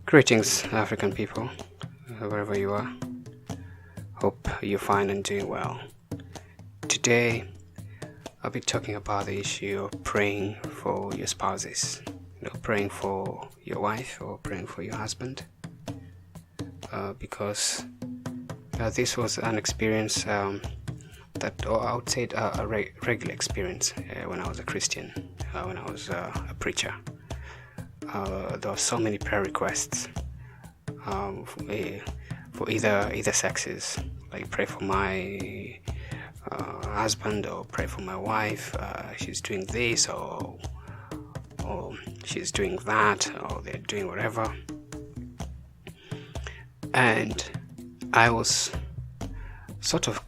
Greetings, African people, wherever you are. Hope you're fine and doing well. Today, I'll be talking about the issue of praying for your spouses. Praying for your wife or praying for your husband. Because this was an experience that, or I would say a regular experience when I was a Christian, when I was a preacher. There were so many prayer requests for either sexes, like pray for my husband or pray for my wife. She's doing this or she's doing that, or they're doing whatever. And I was sort of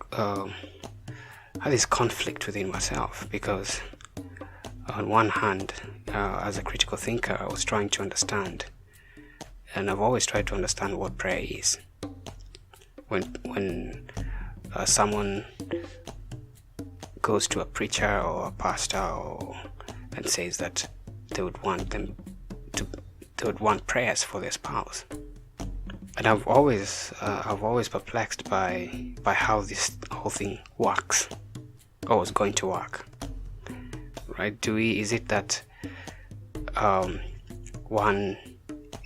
had this conflict within myself, because on one hand, as a critical thinker, I was trying to understand, and I've always tried to understand what prayer is. When someone goes to a preacher or a pastor and says that they would want prayers for their spouse, and I've always perplexed by how this whole thing works, or is going to work. Right? Is it that one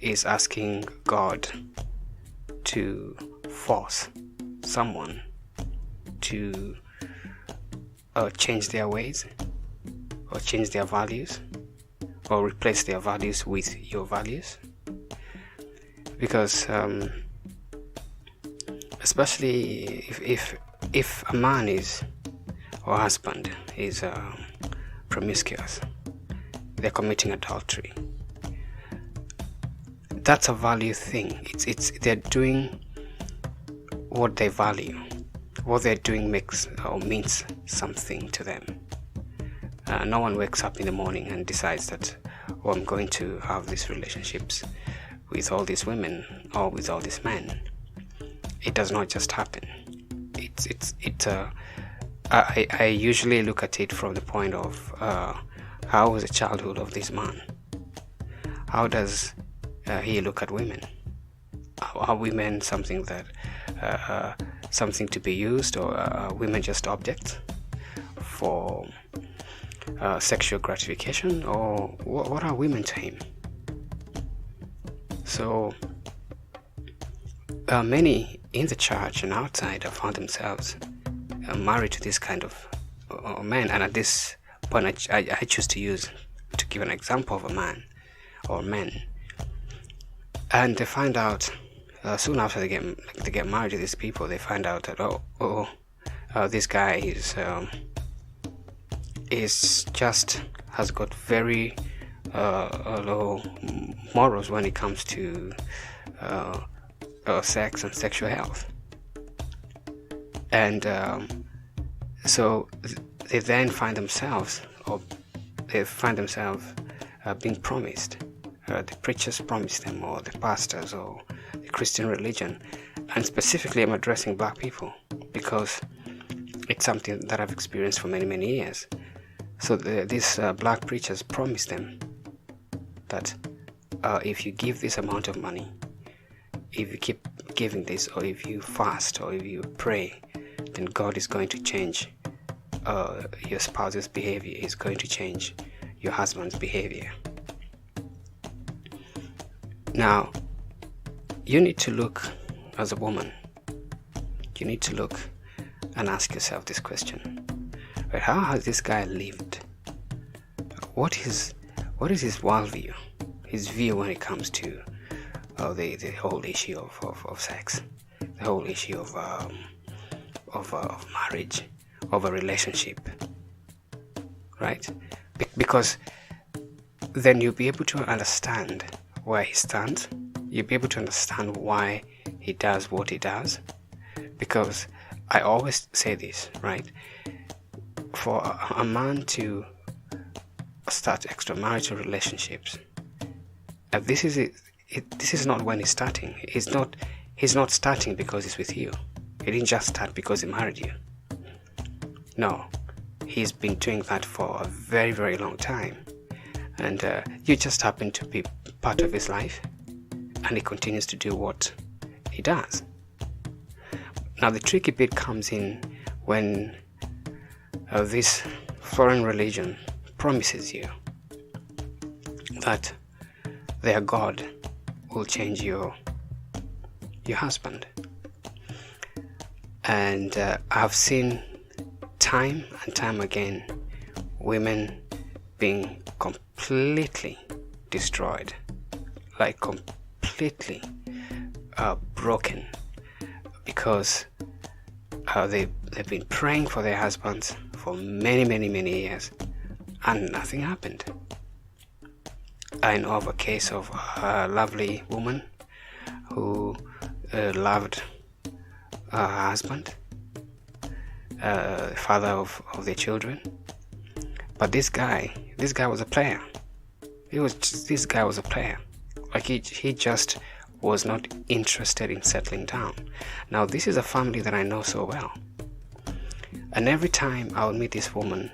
is asking God to force someone to change their ways, or change their values, or replace their values with your values? Because especially if a man is, or husband is promiscuous, they're committing adultery, that's a value thing. It's they're doing what they value. What they're doing makes or means something to them. No one wakes up in the morning and decides that, oh, I'm going to have these relationships with all these women or with all these men. It does not just happen. I usually look at it from the point of how was the childhood of this man? How does he look at women? Are women something that something to be used, or are women just objects for sexual gratification, or what are women to him? So many in the church and outside have found themselves married to this kind of men, and at this point I choose to give an example of a man or men, and they find out soon after they get married to these people, they find out that this guy is just has got very low morals when it comes to sex and sexual health. And so they then find themselves being promised. The preachers promise them, or the pastors, or the Christian religion. And specifically, I'm addressing black people, because it's something that I've experienced for many, many years. So these black preachers promise them that if you give this amount of money, if you keep giving this, or if you fast, or if you pray, then God is going to change your spouse's behavior, is going to change your husband's behavior. Now, you need to look, as a woman, you need to look and ask yourself this question. Right, how has this guy lived? What is his worldview, his view when it comes to the whole issue of sex, the whole issue of marriage, of a relationship, right? Because then you'll be able to understand where he stands. You'll be able to understand why he does what he does. Because I always say this, right? For a man to start extramarital relationships, this is this is not when he's starting. He's not starting because he's with you. He didn't just start because he married you. No, he's been doing that for a very, very long time. And you just happen to be part of his life, and he continues to do what he does. Now, the tricky bit comes in when this foreign religion promises you that their God will change your husband. And I've seen time and time again women being completely destroyed, like completely broken, because they've been praying for their husbands for many years and nothing happened. I know of a case of a lovely woman who loved her husband, father of their children, but this guy was a player. This guy was a player. Like he just was not interested in settling down. Now, this is a family that I know so well, and every time I would meet this woman,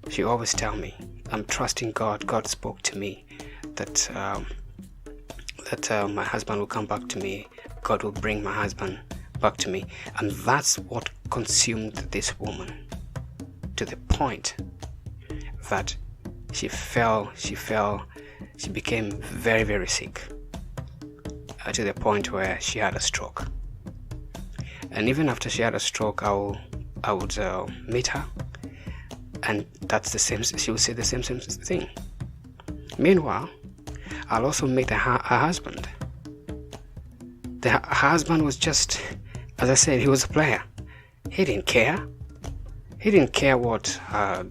she always tell me, I'm trusting God. God spoke to me that my husband will come back to me. God will bring my husband back to me. And that's what consumed this woman, to the point that she became very, very sick, to the point where she had a stroke. And even after she had a stroke, I would meet her, and that's the same. She would say the same thing. Meanwhile, I'll also meet her husband. Her husband was just, as I said, he was a player. He didn't care. He didn't care what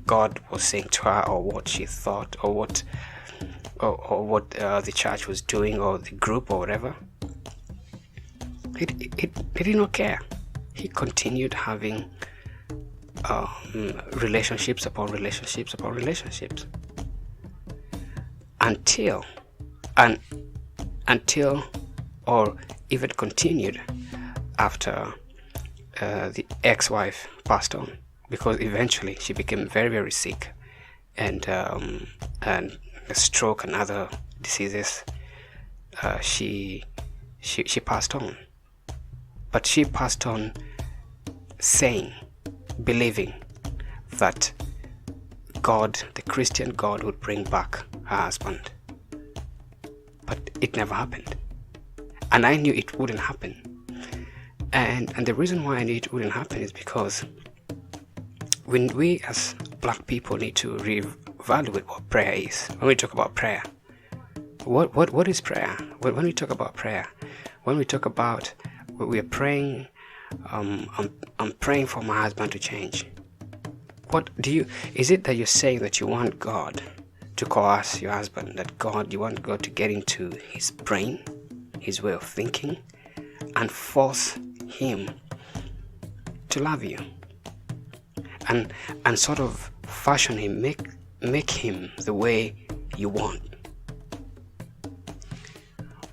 God was saying to her, or what she thought, or what the church was doing, or the group, or whatever. He did not care. He continued having relationships upon relationships upon relationships until or even continued after the ex-wife passed on, because eventually she became very, very sick, and a stroke and other diseases. She passed on, but she passed on believing that God, the Christian God, would bring back her husband. But it never happened, and I knew it wouldn't happen. And the reason why I knew it wouldn't happen is because when we as black people need to reevaluate what prayer is. When we talk about prayer, what is prayer? When we talk about prayer, when we talk about we are praying, I'm praying for my husband to change. Is it that you're saying that you want God to coerce your husband, that you want God to get into his brain, his way of thinking, and force him to love you, and sort of fashion him, make him the way you want?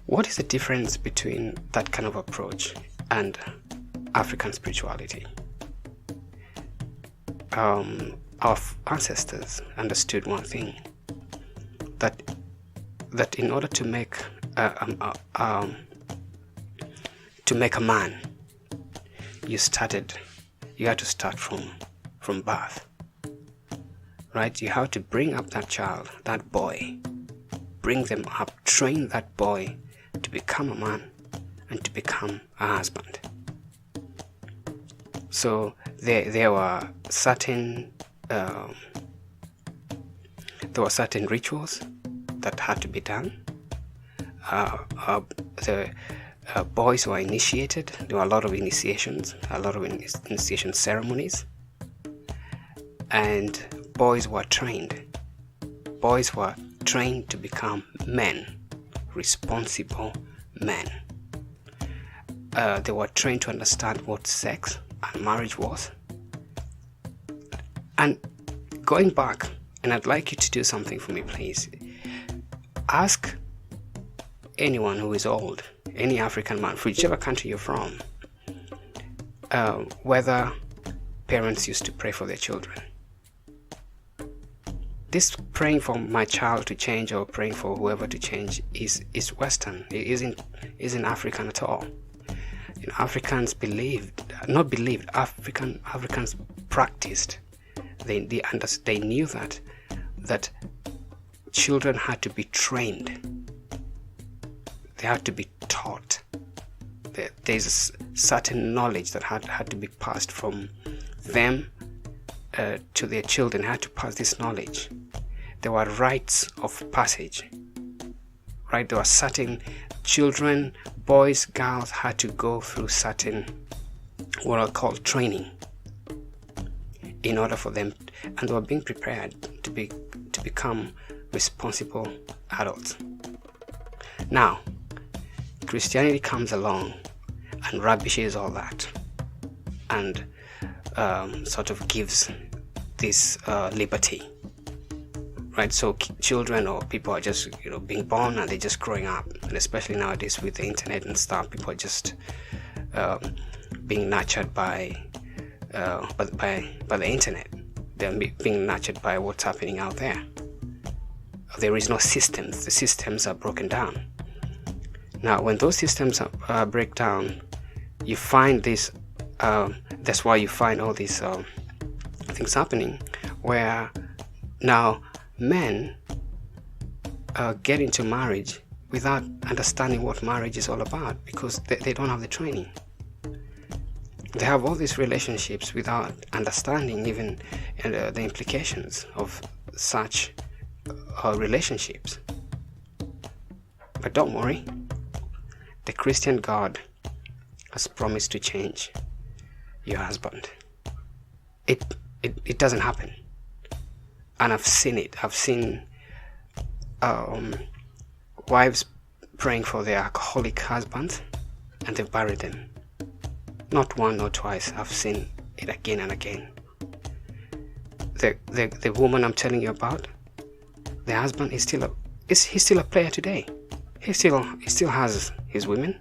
What is the difference between that kind of approach and African spirituality? Our ancestors understood one thing, that in order to make a man, you had to start from birth, right? You have to bring up that child, that boy, bring them up, train that boy to become a man and to become a husband. So there were certain rituals that had to be done. The boys were initiated. There were a lot of initiation ceremonies, and boys were trained. Boys were trained to become men, responsible men. They were trained to understand what sex and marriage was. And going back, and I'd like you to do something for me, please. Ask anyone who is old, any African man, whichever country you're from, whether parents used to pray for their children. This praying for my child to change or praying for whoever to change is Western. It isn't African at all. Africans Africans practiced. They knew that children had to be trained. They had to be taught. There's a certain knowledge that had to be passed from them to their children. Had to pass this knowledge. There were rites of passage. Right? There were certain children, boys, girls had to go through certain what are called training in order for them, and they were being prepared to become responsible adults. Now, Christianity comes along and rubbishes all that, and sort of gives this liberty, right? So children or people are just being born and they're just growing up, and especially nowadays with the internet and stuff, people are just being nurtured by the internet. They're being nurtured by what's happening out there. There is no systems. The systems are broken down. Now, when those systems break down, you find this. That's why you find all these things happening, where now men get into marriage without understanding what marriage is all about, because they don't have the training. They have all these relationships without understanding even the implications of such relationships. But don't worry, the Christian God has promised to change your husband. It doesn't happen, and I've seen it. I've seen wives praying for their alcoholic husbands, and they've buried them. Not one, not twice. I've seen it again and again. The woman I'm telling you about, the husband is he's still a player today. He still has his women.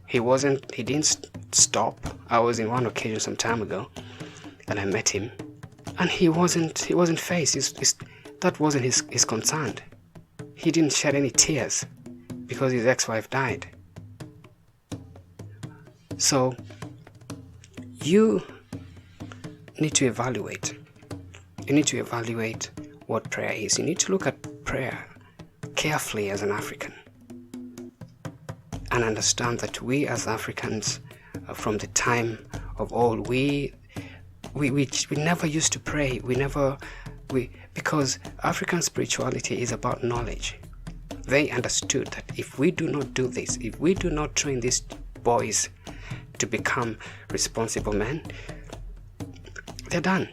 He didn't stop. I was in one occasion some time ago, and I met him, and he wasn't phased. That wasn't his concern. He didn't shed any tears because his ex-wife died. So you need to evaluate. You need to evaluate what prayer is. You need to look at prayer carefully as an African, and understand that we as Africans, from the time of old, we never used to pray. Because African spirituality is about knowledge. They understood that if we do not do this, if we do not train these boys to become responsible men, they're done.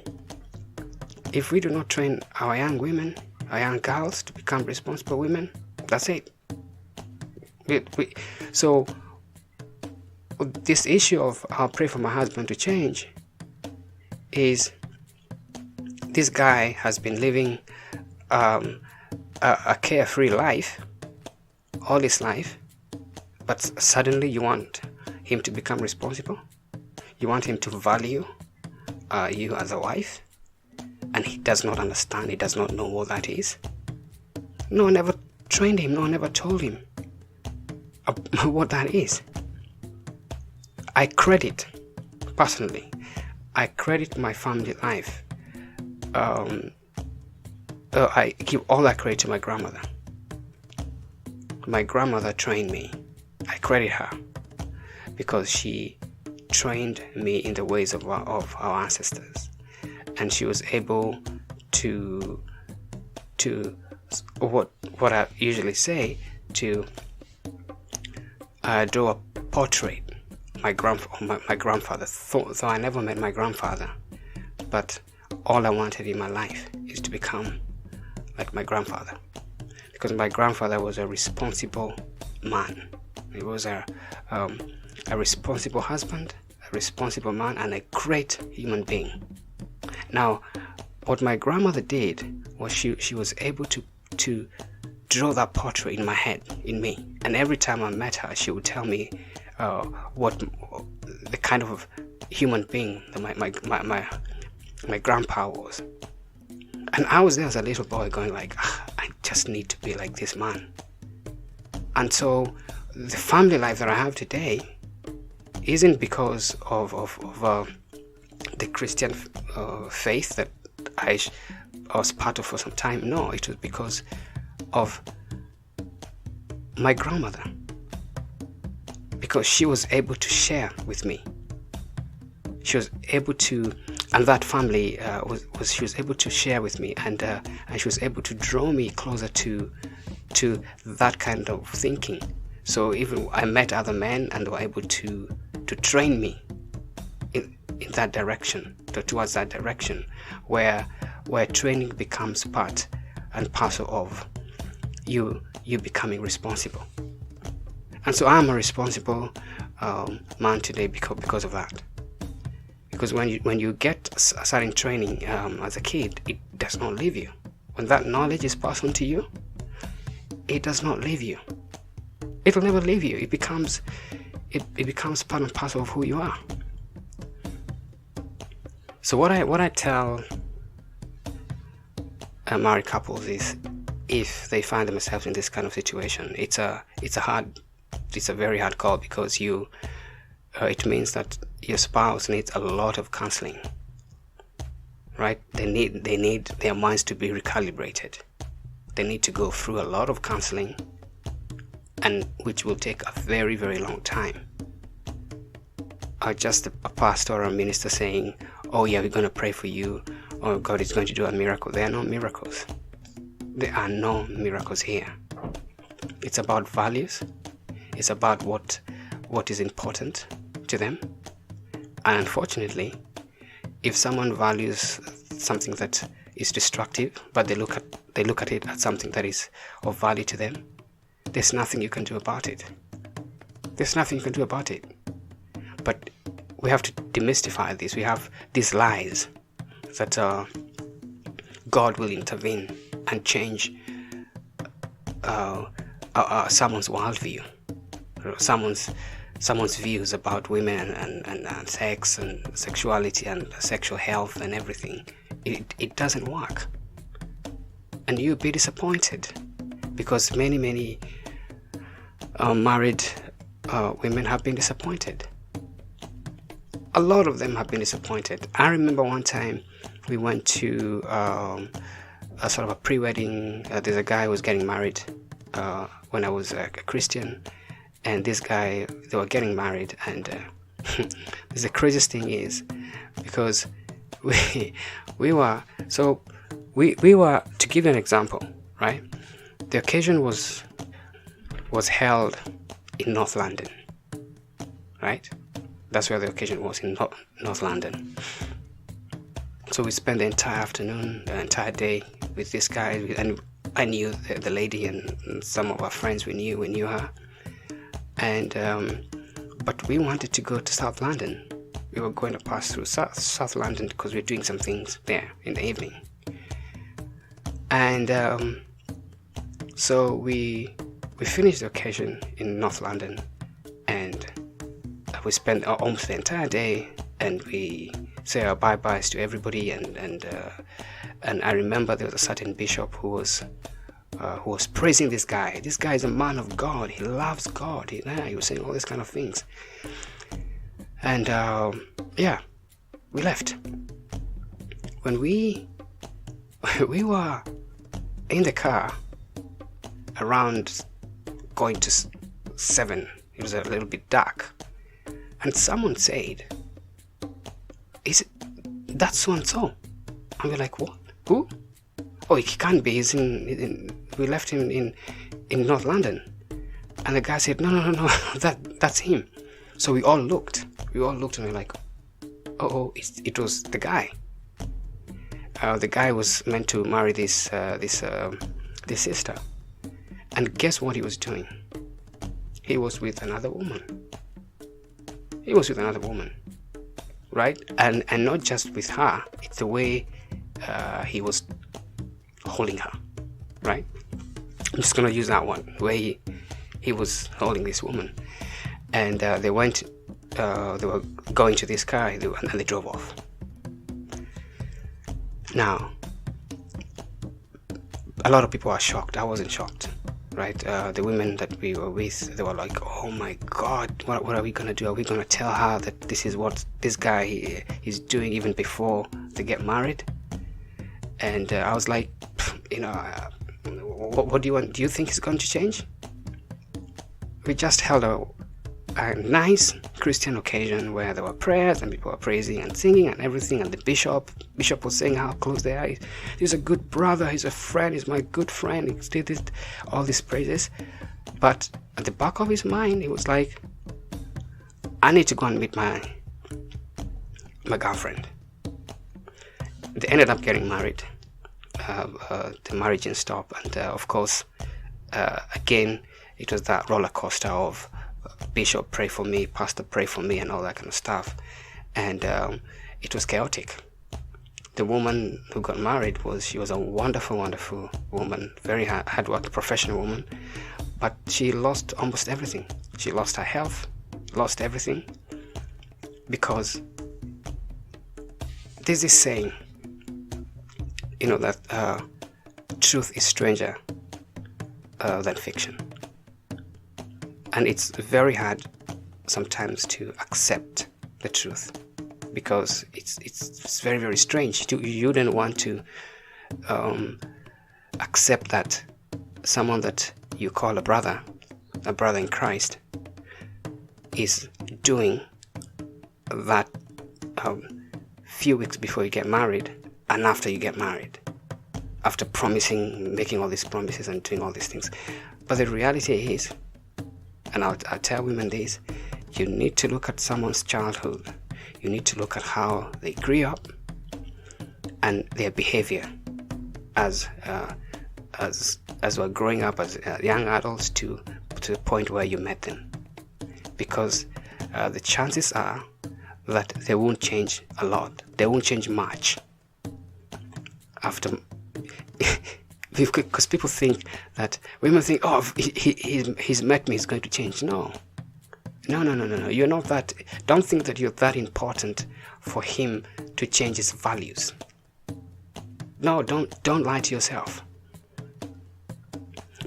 If we do not train our young women, our young girls to become responsible women, that's it. So this issue of I'll pray for my husband to change is, this guy has been living a carefree life all his life, but suddenly you want him to become responsible. You want him to value you as a wife, and he does not understand. He does not know what that is. No one ever trained him. No one ever told him what that is. I credit my family life. I give all that credit to my grandmother. My grandmother trained me. I credit her because she trained me in the ways of our ancestors, and she was able to what I usually say, to draw a portrait. My grandfather. Though I never met my grandfather, but all I wanted in my life is to become like my grandfather, because my grandfather was a responsible man. He was a responsible husband, a responsible man, and a great human being. Now, what my grandmother did was she was able to draw that portrait in my head, in me. And every time I met her, she would tell me what the kind of human being that my grandpa was. And I was there as a little boy going like, I just need to be like this man. And so the family life that I have today isn't because of the Christian faith that I was part of for some time. No, it was because of my grandmother, because she was able to share with me. She was able to, and that family she was able to share with me, and she was able to draw me closer to that kind of thinking. So even I met other men, and they were able to train me in that direction, towards that direction, where training becomes part and parcel of you becoming responsible. And so I'm a responsible man today because of that. Because when you get a certain training as a kid, it does not leave you. When that knowledge is passed on to you, it does not leave you. It will never leave you. It becomes part and parcel of who you are. So what I tell married couples is, if they find themselves in this kind of situation, it's a very hard call, because it means that your spouse needs a lot of counseling, right? They need their minds to be recalibrated. They need to go through a lot of counseling, and which will take a very, very long time. Just a pastor or a minister saying, oh yeah, we're going to pray for you, or God is going to do a miracle. There are no miracles. There are no miracles here. It's about values. It's about what is important to them. And unfortunately, if someone values something that is destructive, but they look at it as something that is of value to them, there's nothing you can do about it. There's nothing you can do about it. But we have to demystify this. We have these lies that God will intervene and change someone's worldview, someone's views about women and sex and sexuality and sexual health and everything. It doesn't work, and you'll be disappointed, because many married women have been disappointed. A lot of them have been disappointed. I remember one time we went to a sort of a pre-wedding. There's a guy who was getting married when I was a Christian, and this guy, they were getting married, and the craziest thing is, because we were, to give you an example, right? The occasion was held in North London, right? That's where the occasion was, in North London. So we spent the entire afternoon, the entire day with this guy, and I knew the lady, and some of our friends we knew her, and but we wanted to go to South London. We were going to pass through South London because we were doing some things there in the evening, and so we finished the occasion in North London, and we spent almost the entire day, and we say our bye-byes to everybody, and I remember there was a certain bishop who was praising this guy. This guy is a man of God. He loves God. He was saying all these kind of things, and we left. When we were in the car around going to 7, it was a little bit dark. And someone said, "Is it that so and so?" And we're like, "What? Who? Oh, he can't be. He's we left him in North London." And the guy said, "No, that's him." So we all looked, and we're like, "Oh, it was the guy." The guy was meant to marry this sister, and guess what he was doing? He was with another woman. Right? And not just with her, it's the way he was holding her, right? just going to use that one where he was holding this woman, and they were going to this car, and they drove off. Now, a lot of people are shocked. I wasn't shocked, right? The women that we were with, they were like, oh my God, what are we going to do? Are we going to tell her that this is what this guy is doing even before they get married? And I was like, what do you want? Do you think it's going to change? We just held a nice Christian occasion where there were prayers and people were praising and singing and everything, and the bishop was saying how close they are. He's a good brother, he's a friend, he's my good friend, he did it, all these praises. But at the back of his mind, he was like, I need to go and meet my girlfriend. They ended up getting married. The marriage didn't stop, and of course, again, it was that roller coaster of bishop pray for me, pastor pray for me, and all that kind of stuff. And it was chaotic. The woman who got married she was a wonderful woman, very hardworking professional woman, but she lost almost everything. She lost her health, lost everything, because there's this saying, that truth is stranger than fiction. And it's very hard sometimes to accept the truth, because it's very, very strange. You don't want to accept that someone that you call a brother in Christ, is doing that few weeks before you get married and after you get married, after making all these promises and doing all these things. But the reality is, and I'll tell women this, you need to look at someone's childhood. You need to look at how they grew up and their behavior as we're growing up as young adults to the point where you met them. Because the chances are that they won't change a lot. They won't change much after. Because people think that, women think, oh, he's met me, he's going to change. No. You're not that. Don't think that you're that important for him to change his values. No, don't lie to yourself.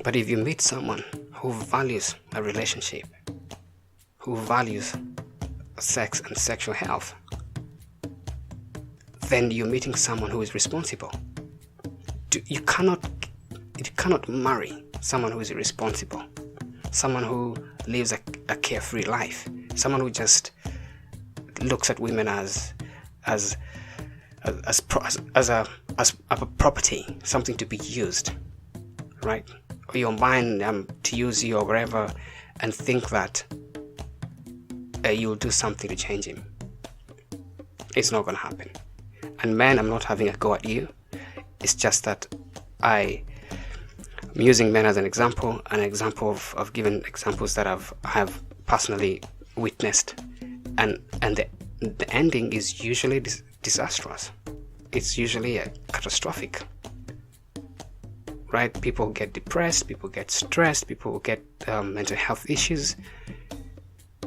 But if you meet someone who values a relationship, who values sex and sexual health, then you're meeting someone who is responsible. You cannot marry someone who is irresponsible, someone who lives a carefree life, someone who just looks at women as a property, something to be used, right? Or your mind to use you or whatever, and think that you'll do something to change him. It's not going to happen. And men, I'm not having a go at you. It's just that I'm using men as an example of giving examples that I have personally witnessed, and the ending is usually disastrous. It's usually catastrophic, right? People get depressed, people get stressed, people get mental health issues,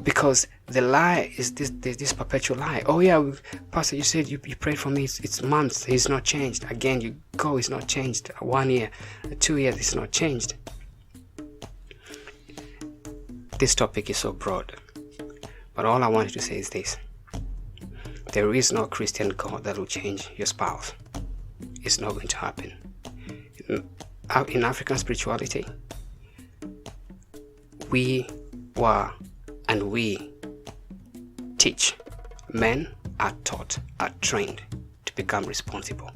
because the lie is this perpetual lie. Oh yeah, Pastor, you said you prayed for me. It's months. He's not changed. Again, you go. He's not changed. 1 year, 2 years. It's not changed. This topic is so broad, but all I wanted to say is this: there is no Christian God that will change your spouse. It's not going to happen. In African spirituality, we teach. Men are taught, are trained to become responsible.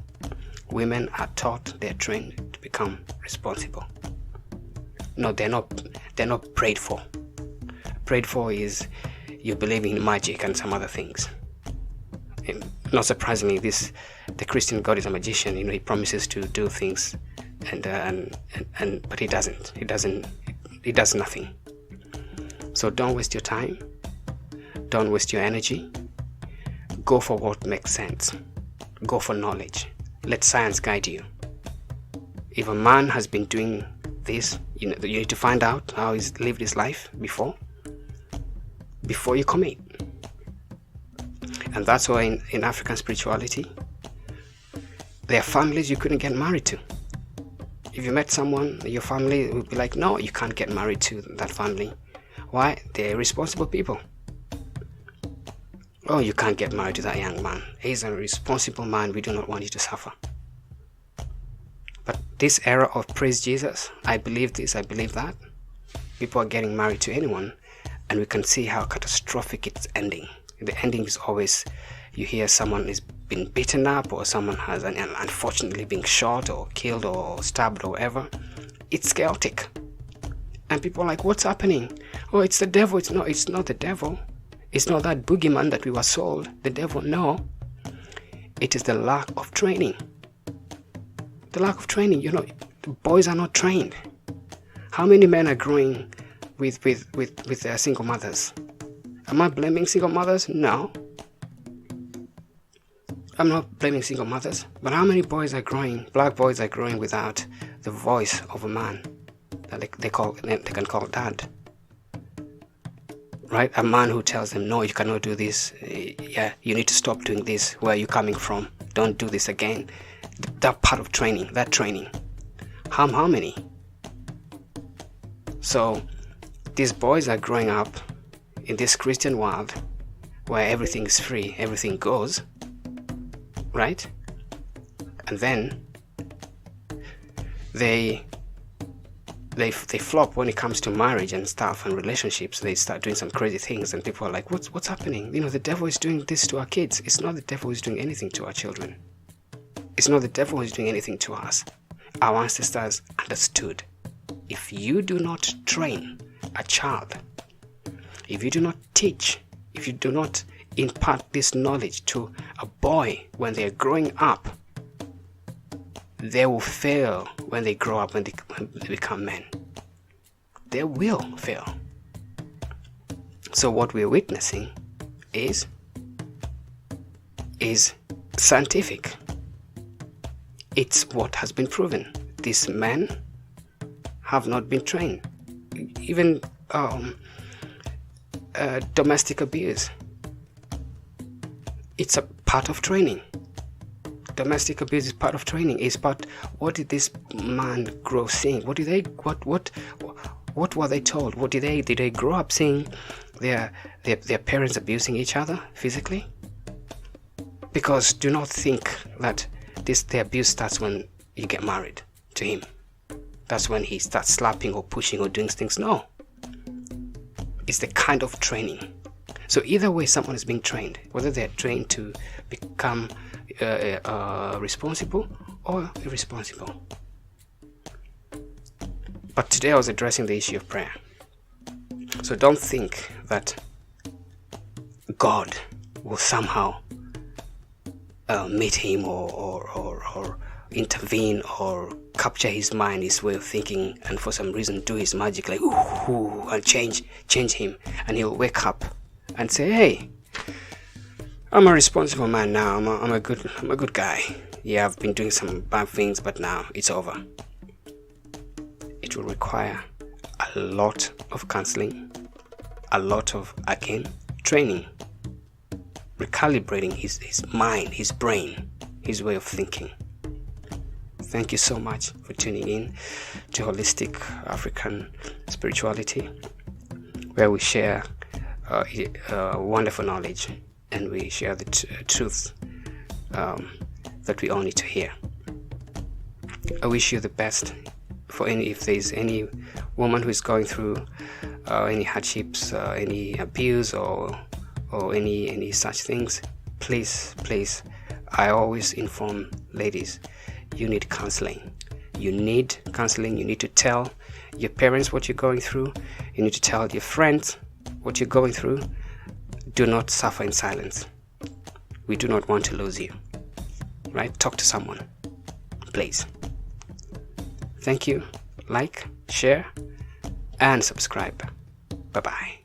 Women are taught, they're trained to become responsible. No, they're not prayed for. Prayed for is you believe in magic and some other things. And not surprisingly, the Christian God is a magician. He promises to do things, but he doesn't. He does nothing. So don't waste your time. Don't waste your energy. Go for what makes sense. Go for knowledge. Let science guide you. If a man has been doing this. You need to find out how he's lived his life before you commit. And that's why in African spirituality, there are families you couldn't get married to. If you met someone, your family would be like, no, you can't get married to that family. Why? They're responsible people. Oh, you can't get married to that young man. He's a responsible man. We do not want you to suffer. But this era of praise Jesus, I believe this, I believe that. People are getting married to anyone, and we can see how catastrophic it's ending. The ending is always, you hear someone is been beaten up, or someone has unfortunately been shot or killed or stabbed or whatever. It's chaotic. And people are like, what's happening? Oh, it's the devil. It's not the devil. It's not that boogeyman that we were sold. The devil, no. It is the lack of training. The lack of training. The boys are not trained. How many men are growing with their single mothers? Am I blaming single mothers? No. I'm not blaming single mothers. But how many boys are growing, black boys are growing without the voice of a man that they can call dad? Right? A man who tells them, no, you cannot do this. Yeah, you need to stop doing this. Where are you coming from? Don't do this again. That part of training, that training. How many? So these boys are growing up in this Christian world where everything is free, everything goes, right? And then they flop when it comes to marriage and stuff and relationships. They start doing some crazy things, and people are like, what's happening? The devil is doing this to our kids. It's not the devil who's doing anything to our children. It's not the devil who's doing anything to us. Our ancestors understood. If you do not train a child, if you do not teach, if you do not impart this knowledge to a boy when they're growing up, they will fail when they grow up, when they become men. They will fail. So what we're witnessing is scientific. It's what has been proven. These men have not been trained. Even domestic abuse. It's a part of training. Domestic abuse is part of training. It's part. What did this man grow seeing? What were they told? Did they grow up seeing their parents abusing each other physically? Because do not think that the abuse starts when you get married to him. That's when he starts slapping or pushing or doing things. No. It's the kind of training. So either way, someone is being trained, whether they're trained to become responsible or irresponsible. But today I was addressing the issue of prayer. So don't think that God will somehow meet him or intervene or capture his mind, his way of thinking, and for some reason do his magic, like ooh, and change him, and he'll wake up and say, hey, I'm a responsible man now. I'm a good guy. Yeah, I've been doing some bad things, but now it's over. It will require a lot of counseling, a lot of, again, training, recalibrating his mind, his brain, his way of thinking. Thank you so much for tuning in to Holistic African Spirituality, where we share wonderful knowledge and we share the truth that we all need to hear. I wish you the best. If there's any woman who is going through any hardships, any abuse or any such things, please, I always inform ladies, you need counseling. You need counseling. You need to tell your parents what you're going through. You need to tell your friends what you're going through. Do not suffer in silence. We do not want to lose you. Right? Talk to someone, please. Thank you. Like, share, and subscribe. Bye-bye.